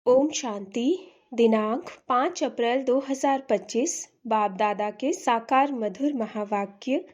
ओम शांति। दिनांक 5 अप्रैल 2025। बाप दादा के साकार मधुर महावाक्य।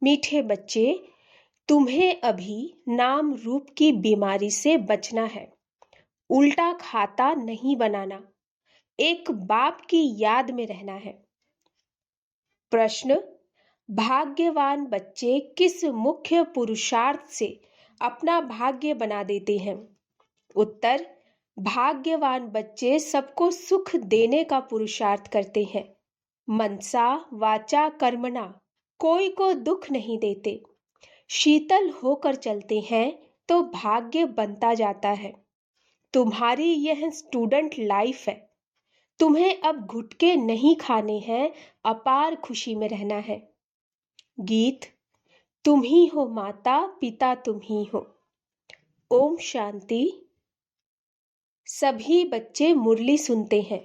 मीठे बच्चे, तुम्हें अभी नाम रूप की बीमारी से बचना है। उल्टा खाता नहीं बनाना, एक बाप की याद में रहना है। प्रश्न: भाग्यवान बच्चे किस मुख्य पुरुषार्थ से अपना भाग्य बना देते हैं? उत्तर: भाग्यवान बच्चे सबको सुख देने का पुरुषार्थ करते हैं। मनसा वाचा कर्मणा कोई को दुख नहीं देते। शीतल होकर चलते हैं तो भाग्य बनता जाता है। तुम्हारी यह स्टूडेंट लाइफ है। तुम्हें अब घुटके नहीं खाने हैं, अपार खुशी में रहना है। गीत: तुम ही हो माता पिता, तुम ही हो। ओम शांति। सभी बच्चे मुरली सुनते हैं।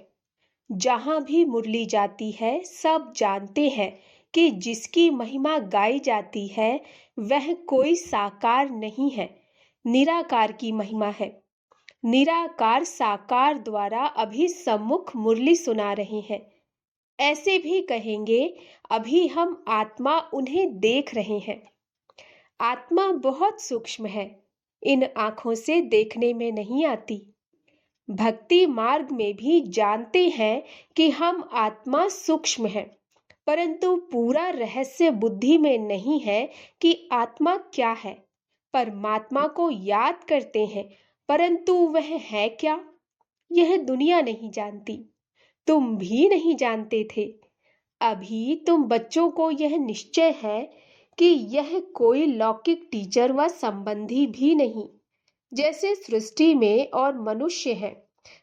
जहां भी मुरली जाती है सब जानते हैं कि जिसकी महिमा गाई जाती है वह कोई साकार नहीं है, निराकार की महिमा है। निराकार साकार द्वारा अभी सम्मुख मुरली सुना रहे हैं। ऐसे भी कहेंगे अभी हम आत्मा उन्हें देख रहे हैं। आत्मा बहुत सूक्ष्म है, इन आंखों से देखने में नहीं आती। भक्ति मार्ग में भी जानते हैं कि हम आत्मा सूक्ष्म है, परंतु पूरा रहस्य बुद्धि में नहीं है कि आत्मा क्या है। परमात्मा को याद करते हैं, परंतु वह है क्या, यह दुनिया नहीं जानती। तुम भी नहीं जानते थे। अभी तुम बच्चों को यह निश्चय है कि यह कोई लौकिक टीचर व संबंधी भी नहीं। जैसे सृष्टि में और मनुष्य है,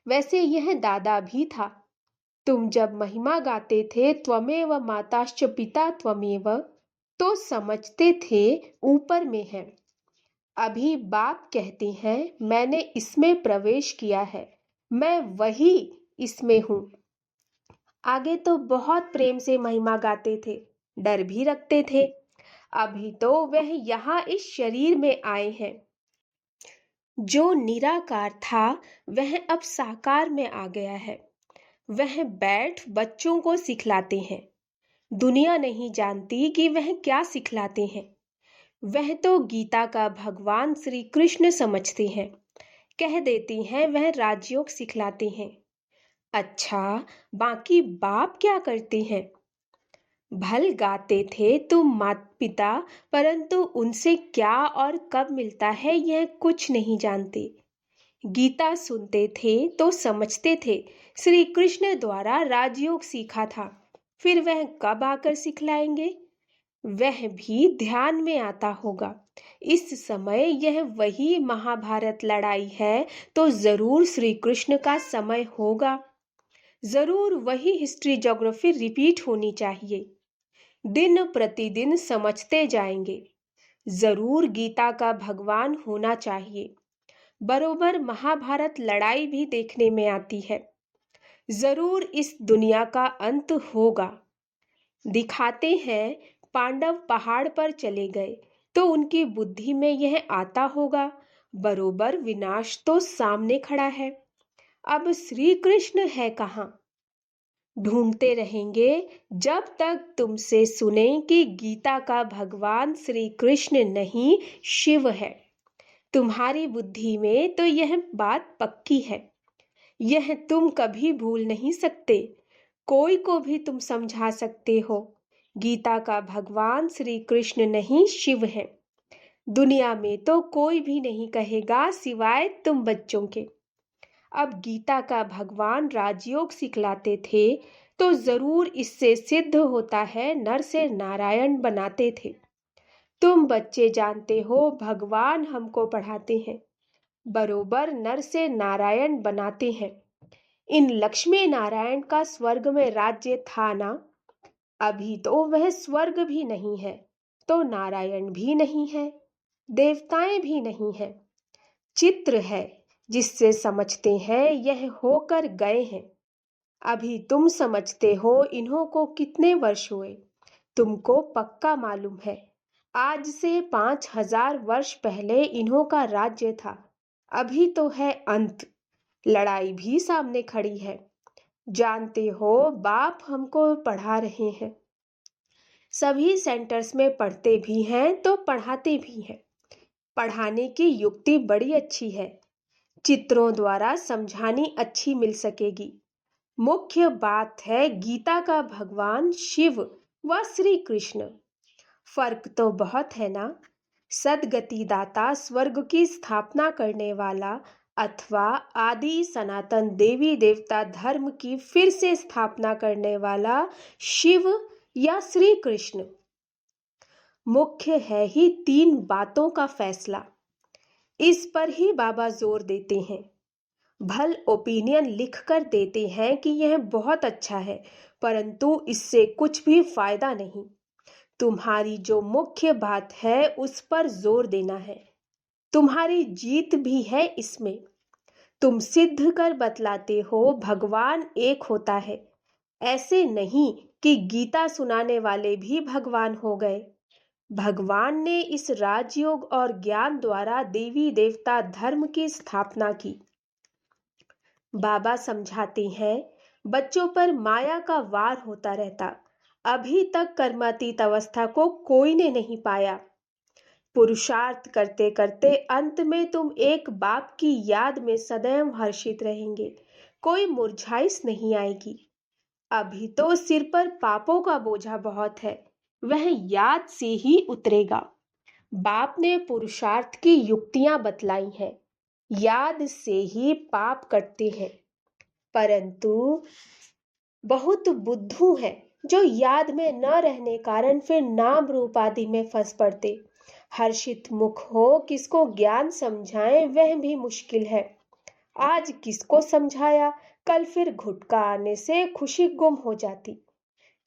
वैसे यह दादा भी था। तुम जब महिमा गाते थे त्वमेव माताश्च पिता त्वमेव, तो समझते थे ऊपर में है। अभी बाप कहते हैं मैंने इसमें प्रवेश किया है, मैं वही इसमें हूँ। आगे तो बहुत प्रेम से महिमा गाते थे, डर भी रखते थे। अभी तो वह यहाँ इस शरीर में आए हैं। जो निराकार था वह अब साकार में आ गया है। वह बैठ बच्चों को सिखलाते हैं। दुनिया नहीं जानती कि वह क्या सिखलाते हैं। वह तो गीता का भगवान श्री कृष्ण समझते हैं। कह देती हैं वह राजयोग सिखलाते हैं। अच्छा, बाकी बाप क्या करते हैं? भल गाते थे तुम माता पिता, परंतु उनसे क्या और कब मिलता है यह कुछ नहीं जानते। गीता सुनते थे तो समझते थे श्री कृष्ण द्वारा राजयोग सीखा था, फिर वह कब आकर सिखलाएंगे? वह भी ध्यान में आता होगा। इस समय यह वही महाभारत लड़ाई है तो जरूर श्री कृष्ण का समय होगा। जरूर वही हिस्ट्री ज्योग्राफी रिपीट होनी चाहिए। दिन प्रतिदिन समझते जाएंगे। जरूर गीता का भगवान होना चाहिए। बरोबर महाभारत लड़ाई भी देखने में आती है। जरूर इस दुनिया का अंत होगा। दिखाते हैं पांडव पहाड़ पर चले गए तो उनकी बुद्धि में यह आता होगा बरोबर विनाश तो सामने खड़ा है। अब श्री कृष्ण है कहाँ? ढूंढते रहेंगे जब तक तुमसे सुने कि गीता का भगवान श्री कृष्ण नहीं शिव है। तुम्हारी बुद्धि में तो यह बात पक्की है। यह तुम कभी भूल नहीं सकते। कोई को भी तुम समझा सकते हो गीता का भगवान श्री कृष्ण नहीं शिव है। दुनिया में तो कोई भी नहीं कहेगा सिवाय तुम बच्चों के। अब गीता का भगवान राजयोग सिखलाते थे तो जरूर इससे सिद्ध होता है नर से नारायण बनाते थे। तुम बच्चे जानते हो भगवान हमको पढ़ाते हैं, बरोबर नर से नारायण बनाते हैं। इन लक्ष्मी नारायण का स्वर्ग में राज्य था ना? अभी तो वह स्वर्ग भी नहीं है, तो नारायण भी नहीं है, देवताएं भी नहीं है। चित्र है जिससे समझते हैं यह होकर गए हैं। अभी तुम समझते हो इन्हों को कितने वर्ष हुए, तुमको पक्का मालूम है। आज से 5000 वर्ष पहले इन्हों का राज्य था। अभी तो है अंत, लड़ाई भी सामने खड़ी है। जानते हो, बाप हमको पढ़ा रहे हैं। सभी सेंटर्स में पढ़ते भी हैं तो पढ़ाते भी हैं। पढ़ाने की युक्ति बड़ी अच्छी है। चित्रों द्वारा समझानी अच्छी मिल सकेगी। मुख्य बात है गीता का भगवान शिव व श्री कृष्ण। फर्क तो बहुत है ना। सदगति दाता, स्वर्ग की स्थापना करने वाला अथवा आदि सनातन देवी देवता धर्म की फिर से स्थापना करने वाला शिव या श्री कृष्ण। मुख्य है ही तीन बातों का फैसला। इस पर ही बाबा जोर देते हैं। भल ओपिनियन लिख कर देते हैं कि यह बहुत अच्छा है, परंतु इससे कुछ भी फायदा नहीं। तुम्हारी जो मुख्य बात है उस पर जोर देना है। तुम्हारी जीत भी है इसमें। तुम सिद्ध कर बतलाते हो भगवान एक होता है। ऐसे नहीं कि गीता सुनाने वाले भी भगवान हो गए। भगवान ने इस राजयोग और ज्ञान द्वारा देवी देवता धर्म की स्थापना की। बाबा समझाते हैं, बच्चों पर माया का वार होता रहता। अभी तक कर्मातीत अवस्था को कोई ने नहीं पाया। पुरुषार्थ करते करते अंत में तुम एक बाप की याद में सदैव हर्षित रहेंगे। कोई मुरझाइश नहीं आएगी। अभी तो सिर पर पापों का बोझा बहुत है, वह याद से ही उतरेगा। बाप ने पुरुषार्थ की युक्तियां बतलाई हैं। याद से ही पाप कटते हैं। परंतु बहुत बुद्धू हैं जो याद में न रहने कारण फिर नाम रूप आदि में फंस पड़ते। हर्षित मुख हो किसको ज्ञान समझाएं वह भी मुश्किल है। आज किसको समझाया, कल फिर घुटका आने से खुशी गुम हो जाती।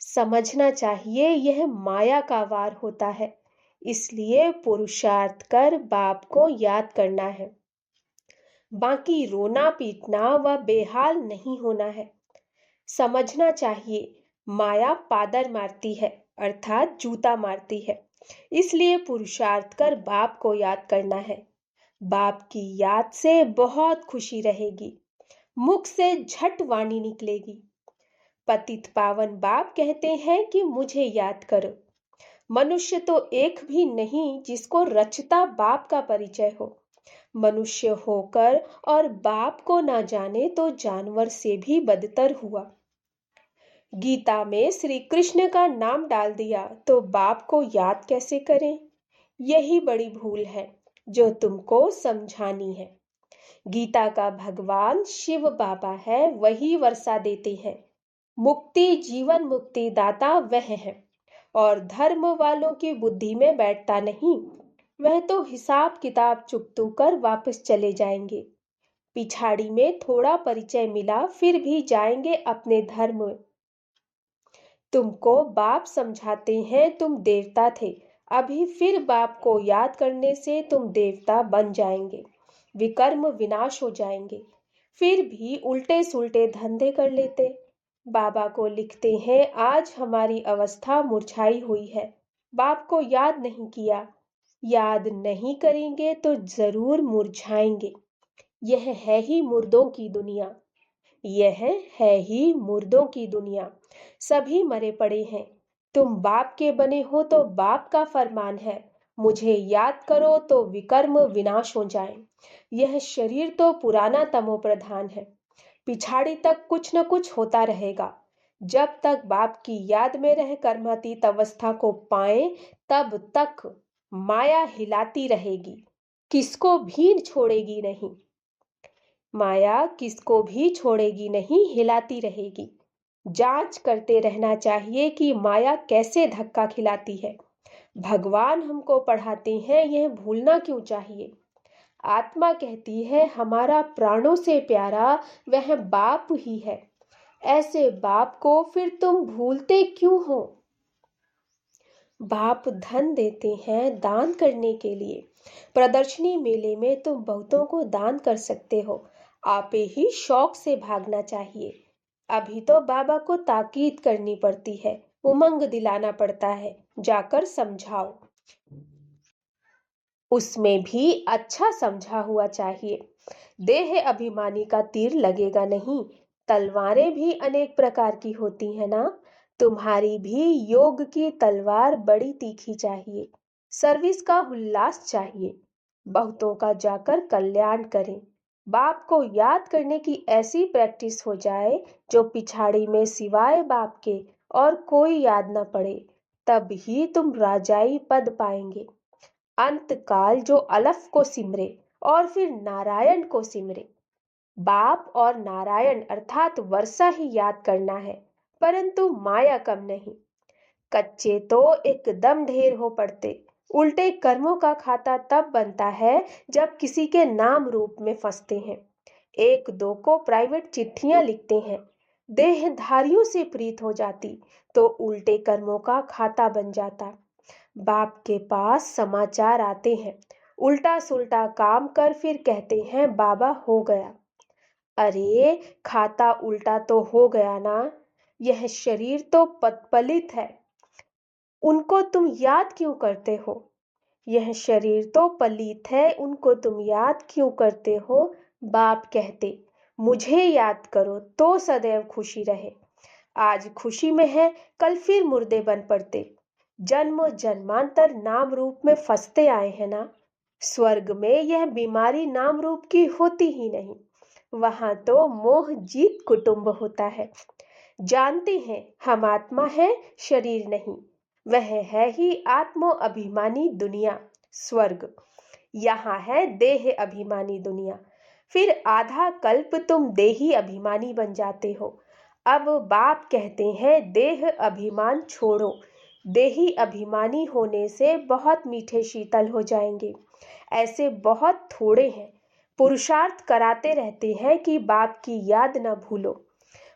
समझना चाहिए यह माया का वार होता है। इसलिए पुरुषार्थ कर बाप को याद करना है। बाकी रोना पीटना व बेहाल नहीं होना है। समझना चाहिए माया पादर मारती है, अर्थात जूता मारती है। इसलिए पुरुषार्थ कर बाप को याद करना है। बाप की याद से बहुत खुशी रहेगी। मुख से झट वाणी निकलेगी। पतित पावन बाप कहते हैं कि मुझे याद करो। मनुष्य तो एक भी नहीं जिसको रचता बाप का परिचय हो। मनुष्य होकर और बाप को ना जाने तो जानवर से भी बदतर हुआ। गीता में श्री कृष्ण का नाम डाल दिया तो बाप को याद कैसे करें? यही बड़ी भूल है जो तुमको समझानी है। गीता का भगवान शिव बाबा है, वही वर्षा देते हैं। मुक्ति जीवन मुक्ति दाता वह है और धर्म वालों की बुद्धि में बैठता नहीं। वह तो हिसाब किताब चुकतू कर वापस चले जाएंगे। पिछाड़ी में थोड़ा परिचय मिला फिर भी जाएंगे अपने धर्म में। तुमको बाप समझाते हैं तुम देवता थे, अभी फिर बाप को याद करने से तुम देवता बन जाएंगे। विकर्म विनाश हो जाएंगे। फिर भी उल्टे सुल्टे धंधे कर लेते। बाबा को लिखते हैं, आज हमारी अवस्था मुरझाई हुई है। बाप को याद नहीं किया। याद नहीं करेंगे तो जरूर मुरझाएंगे। यह है ही मुर्दों की दुनिया। यह है ही मुर्दों की दुनिया। सभी मरे पड़े हैं। तुम बाप के बने हो तो बाप का फरमान है, मुझे याद करो तो विकर्म विनाश हो जाए। यह शरीर तो पुराना तमो प्रधान है। पिछाड़ी तक कुछ न कुछ होता रहेगा। जब तक बाप की याद में रह कर्मातीत अवस्था को पाए तब तक माया हिलाती रहेगी, किसको भी छोड़ेगी नहीं। माया किसको भी छोड़ेगी नहीं, हिलाती रहेगी। जांच करते रहना चाहिए कि माया कैसे धक्का खिलाती है। भगवान हमको पढ़ाते हैं, यह भूलना क्यों चाहिए। आत्मा कहती है हमारा प्राणों से प्यारा वह बाप ही है। ऐसे बाप को फिर तुम भूलते क्यों हो। बाप धन देते हैं दान करने के लिए। प्रदर्शनी मेले में तुम बहुतों को दान कर सकते हो। आपे ही शौक से भागना चाहिए। अभी तो बाबा को ताकीद करनी पड़ती है, उमंग दिलाना पड़ता है। जाकर समझाओ। उसमें भी अच्छा समझा हुआ चाहिए। देह अभिमानी का तीर लगेगा नहीं। तलवारें भी अनेक प्रकार की होती है ना। तुम्हारी भी योग की तलवार बड़ी तीखी चाहिए। सर्विस का उल्लास चाहिए। बहुतों का जाकर कल्याण करें। बाप को याद करने की ऐसी प्रैक्टिस हो जाए जो पिछाड़ी में सिवाय बाप के और कोई याद न पड़े, तब ही तुम राजाई पद पाएंगे। अंत काल जो अलफ को सिमरे और फिर नारायण को सिमरे। बाप और नारायण अर्थात वर्षा ही याद करना है, परंतु माया कम नहीं। कच्चे तो एकदम ढेर हो पड़ते। उल्टे कर्मों का खाता तब बनता है जब किसी के नाम रूप में फंसते हैं। एक दो को प्राइवेट चिट्ठियां लिखते हैं। देहधारियों से प्रीत हो जाती तो उल्टे कर्मों का खाता बन जाता। बाप के पास समाचार आते हैं, उल्टा सुल्टा काम कर फिर कहते हैं बाबा हो गया। अरे खाता उल्टा तो हो गया ना। यह शरीर तो पतपलित है, उनको तुम याद क्यों करते हो। यह शरीर तो पलीत है, उनको तुम याद क्यों करते हो। बाप कहते मुझे याद करो तो सदैव खुशी रहे। आज खुशी में है, कल फिर मुर्दे बन पड़ते। जन्म जन्मांतर नाम रूप में फंसते आए हैं ना। स्वर्ग में यह बीमारी नाम रूप की होती ही नहीं। वहां तो मोह जीत कुटुंब होता है। जानते हैं हम आत्मा है, शरीर नहीं। वह है ही आत्मो अभिमानी दुनिया, स्वर्ग। यहाँ है देह अभिमानी दुनिया। फिर आधा कल्प तुम देही अभिमानी बन जाते हो। अब बाप कहते हैं देह अभिमान छोड़ो। देही अभिमानी होने से बहुत मीठे शीतल हो जाएंगे। ऐसे बहुत थोड़े हैं। पुरुषार्थ कराते रहते हैं कि बाप की याद न भूलो।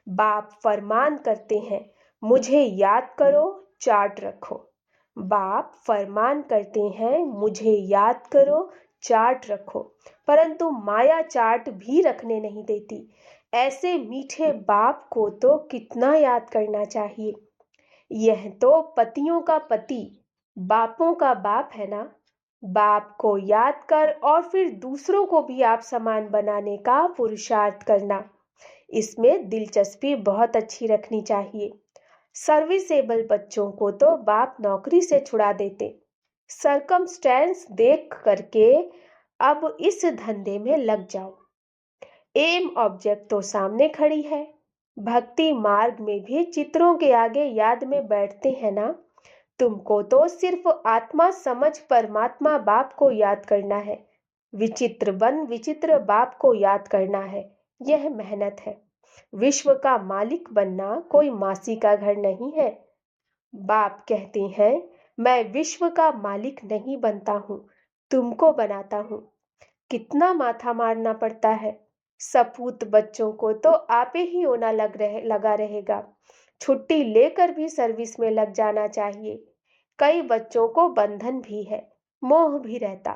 बाप फरमान करते हैं मुझे याद करो, चार्ट रखो। बाप फरमान करते हैं मुझे याद करो, चार्ट रखो, परंतु माया चार्ट भी रखने नहीं देती। ऐसे मीठे बाप को तो कितना याद करना चाहिए। यह तो पतियों का पति, बापों का बाप है ना। बाप को याद कर और फिर दूसरों को भी आप समान बनाने का पुरुषार्थ करना। इसमें दिलचस्पी बहुत अच्छी रखनी चाहिए। सर्विसेबल बच्चों को तो बाप नौकरी से छुड़ा देते। सरकमस्टेंस देख करके अब इस धंधे में लग जाओ। एम ऑब्जेक्ट तो सामने खड़ी है। भक्ति मार्ग में भी चित्रों के आगे याद में बैठते हैं ना। तुमको तो सिर्फ आत्मा समझ परमात्मा बाप को याद करना है। विचित्र बन विचित्र बाप को याद करना है, यह मेहनत है। विश्व का मालिक बनना कोई मासी का घर नहीं है। बाप कहते हैं मैं विश्व का मालिक नहीं बनता हूँ, तुमको बनाता हूँ। कितना माथा मारना पड़ता है। सपूत बच्चों को तो आपे ही होना लगा रहेगा। छुट्टी लेकर भी सर्विस में लग जाना चाहिए। कई बच्चों को बंधन भी है, मोह भी रहता।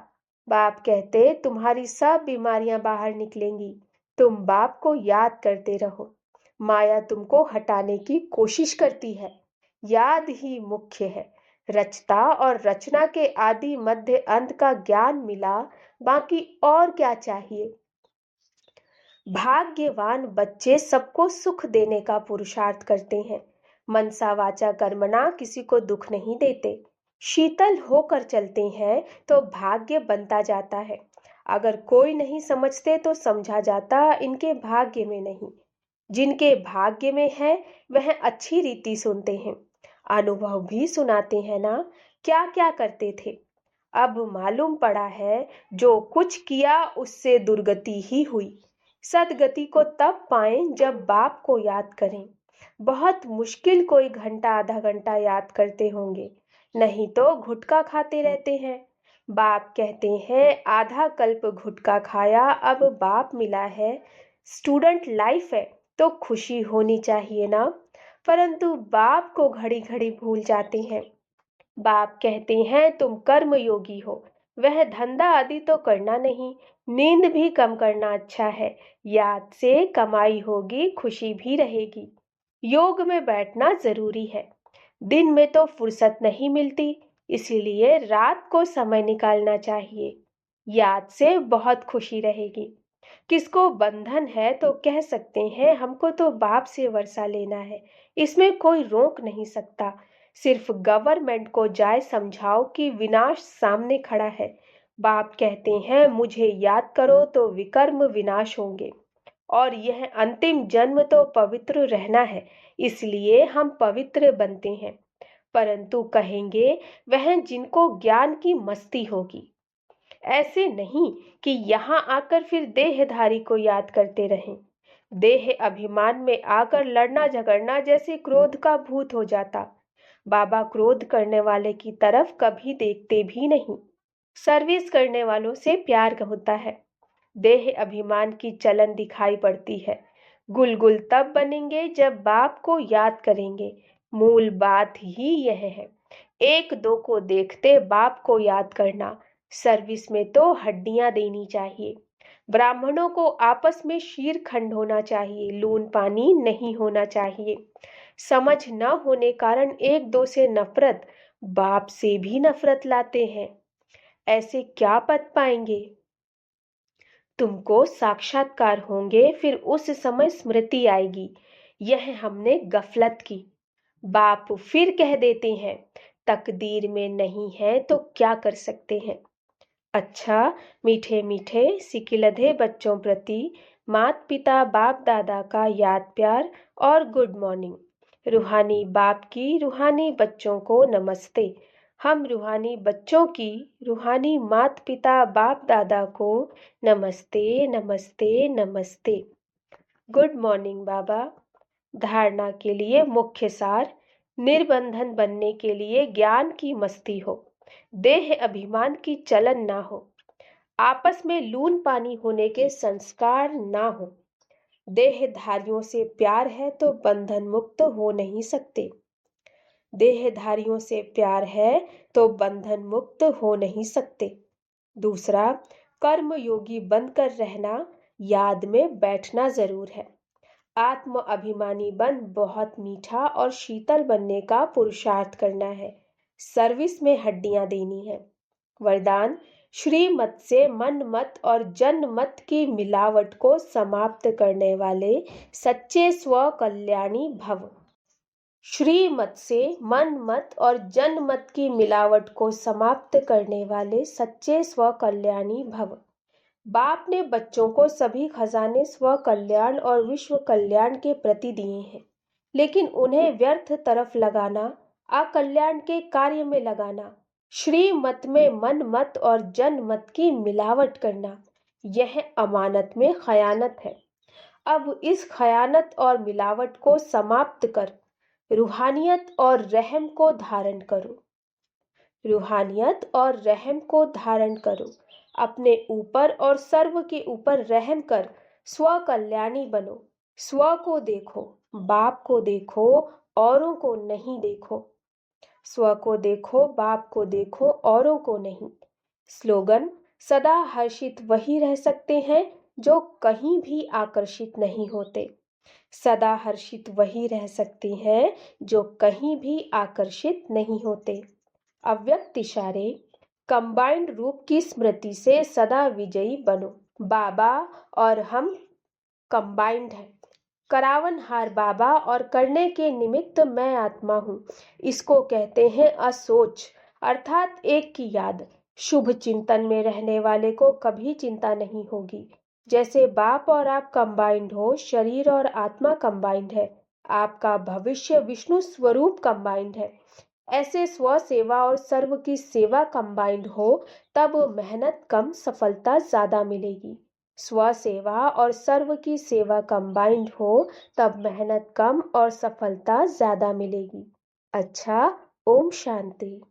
बाप कहते तुम्हारी सब बीमारियां बाहर निकलेंगी। तुम बाप को याद करते रहो। माया तुमको हटाने की कोशिश करती है। याद ही मुख्य है। रचता और रचना के आदि मध्य अंत का ज्ञान मिला, बाकी और क्या चाहिए। भाग्यवान बच्चे सबको सुख देने का पुरुषार्थ करते हैं। मनसा वाचा कर्मणा किसी को दुख नहीं देते। शीतल होकर चलते हैं तो भाग्य बनता जाता है। अगर कोई नहीं समझते तो समझा जाता इनके भाग्य में नहीं। जिनके भाग्य में है वह अच्छी रीति सुनते हैं। अनुभव भी सुनाते हैं ना, क्या क्या करते थे। अब मालूम पड़ा है जो कुछ किया उससे दुर्गति ही हुई। सदगति को तब पाएं जब बाप को याद करें। बहुत मुश्किल कोई घंटा आधा घंटा याद करते होंगे, नहीं तो गुटखा खाते रहते हैं। बाप कहते हैं आधा कल्प गुटखा खाया, अब बाप मिला है। स्टूडेंट लाइफ है तो खुशी होनी चाहिए ना, परंतु बाप को घड़ी घड़ी भूल जाते हैं। बाप कहते हैं तुम कर्म योगी हो, वह धंधा आदि तो करना नहीं। नींद भी कम करना अच्छा है। याद से कमाई होगी, खुशी भी रहेगी। योग में बैठना जरूरी है। दिन में तो फुर्सत नहीं मिलती, इसलिए रात को समय निकालना चाहिए। याद से बहुत खुशी रहेगी। किसको बंधन है तो कह सकते हैं हमको तो बाप से वर्षा लेना है, इसमें कोई रोक नहीं सकता। सिर्फ गवर्नमेंट को जाए समझाओ कि विनाश सामने खड़ा है। बाप कहते हैं मुझे याद करो तो विकर्म विनाश होंगे, और यह अंतिम जन्म तो पवित्र रहना है, इसलिए हम पवित्र बनते हैं। परंतु कहेंगे वह जिनको ज्ञान की मस्ती होगी। ऐसे नहीं कि यहाँ आकर फिर देहधारी को याद करते रहें। देह अभिमान में आकर लड़ना झगड़ना जैसे क्रोध का भूत हो जाता। बाबा क्रोध करने वाले की तरफ कभी देखते भी नहीं। सर्विस करने वालों से प्यार होता है। देह अभिमान की चलन दिखाई पड़ती है। गुलगुल तब बनेंगे जब बाप को याद करेंगे। मूल बात ही यह है, एक दो को देखते बाप को याद करना। सर्विस में तो हड्डियां देनी चाहिए। ब्राह्मणों को आपस में शीर खंड होना चाहिए, लून पानी नहीं होना चाहिए। समझ न होने कारण एक दो से नफरत, बाप से भी नफरत लाते हैं। ऐसे क्या पद पाएंगे? तुमको साक्षात्कार होंगे, फिर उस समय स्मृति आएगी यह हमने गफलत की। बाप फिर कह देते हैं तकदीर में नहीं है तो क्या कर सकते हैं। अच्छा, मीठे मीठे सिकिलधे बच्चों प्रति माता पिता बाप दादा का याद प्यार और गुड मॉर्निंग। रूहानी बाप की रूहानी बच्चों को नमस्ते। हम रूहानी बच्चों की रूहानी माता पिता बाप दादा को नमस्ते नमस्ते नमस्ते। गुड मॉर्निंग बाबा। धारणा के लिए मुख्य सार, निर्बंधन बनने के लिए ज्ञान की मस्ती हो, देह अभिमान की चलन ना हो, आपस में लून पानी होने के संस्कार ना हो। देहधारियों से प्यार है तो बंधन मुक्त हो नहीं सकते। देहधारियों से प्यार है तो बंधन मुक्त हो नहीं सकते। दूसरा, कर्म योगी बनकर रहना, याद में बैठना जरूर है। आत्म अभिमानी बन बहुत मीठा और शीतल बनने का पुरुषार्थ करना है। सर्विस में हड्डियां देनी है। वरदान, श्रीमत से मन मत और जन मत की मिलावट को समाप्त करने वाले सच्चे स्व कल्याणी भव। श्रीमत से मन मत और जन मत की मिलावट को समाप्त करने वाले सच्चे स्व कल्याणी भव। बाप ने बच्चों को सभी खजाने स्व कल्याण और विश्व कल्याण के प्रति दिए हैं, लेकिन उन्हें व्यर्थ तरफ लगाना, अकल्याण के कार्य में लगाना, श्री मत में मन मत और जन मत की मिलावट करना, यह अमानत में खयानत है। अब इस खयानत और मिलावट को समाप्त कर रूहानियत और रहम को धारण करो। रूहानियत और रहम को धारण करो। अपने ऊपर और सर्व के ऊपर रहम कर स्व कल्याणी बनो। स्व को देखो, बाप को देखो, औरों को नहीं देखो। स्व को देखो, बाप को देखो, औरों को नहीं। स्लोगन, सदा हर्षित वही रह सकते हैं जो कहीं भी आकर्षित नहीं होते। सदा हर्षित वही रह सकते हैं जो कहीं भी आकर्षित नहीं होते। अव्यक्त इशारे, कंबाइंड रूप की स्मृति से सदा विजयी बनो। बाबा और हम कंबाइंड हैं। करावनहार बाबा और करने के निमित्त मैं आत्मा हूँ। इसको कहते हैं असोच, अर्थात एक की याद। शुभ चिंतन में रहने वाले को कभी चिंता नहीं होगी। जैसे बाप और आप कंबाइंड हो, शरीर और आत्मा कंबाइंड है, आपका भविष्य विष्णु स्वरूप कंबाइंड है। ऐसे स्व सेवा और सर्व की सेवा कंबाइंड हो तब मेहनत कम, सफलता ज्यादा मिलेगी। स्व सेवा और सर्व की सेवा कंबाइंड हो तब मेहनत कम और सफलता ज्यादा मिलेगी। अच्छा, ओम शांति।